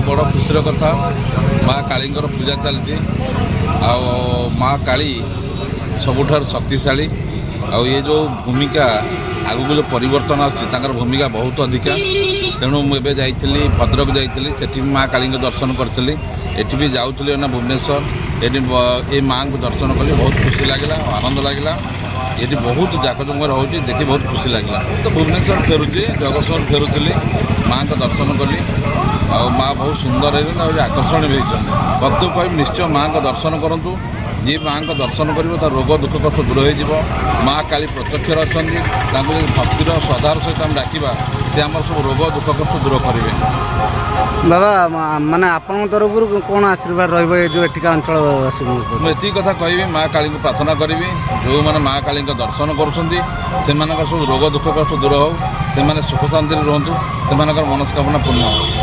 बड़ खुशी कथा माँ कालींकर पूजा चलती माँ काली सबुठार शक्तिशाली आउ ये जो भूमिका आगू जो परिवर्तन आसर भूमिका बहुत अधिका तेणु मुझे जाइली भद्रक जाइली माँ काली दर्शन करी एटी भी जाऊँगी ना भुवनेश्वर ये माँ को दर्शन कली बहुत खुशी लगे आनंद लगे ये बहुत जाकजमर हो देखी बहुत खुशी लगे तो भुवनेश्वर फेरुची जगतसिंहपुर फेरुली माँ का दर्शन कली आ माँ बहुत सुंदर है आकर्षण भी होती भक्त कह निश्चय माँ का दर्शन करूँ जी माँ का दर्शन कर रोग दुख कष्ट दूर हो माँ काली प्रत्यक्ष अच्छा भक्तिर श्रद्धार सहित आम डाकवा से आम सब रोग दुख कष्ट दूर करेंगे। बाबा माने आपण तरफ कौन आशीर्वाद रो अंचल मुझे कथा कहि माँ काली को प्रार्थना करी जो मैंने माँ काली दर्शन कर सब रोग दुख कष्ट दूर हो से सुख शांति रुहतु से मनस्कामना पूर्ण हो।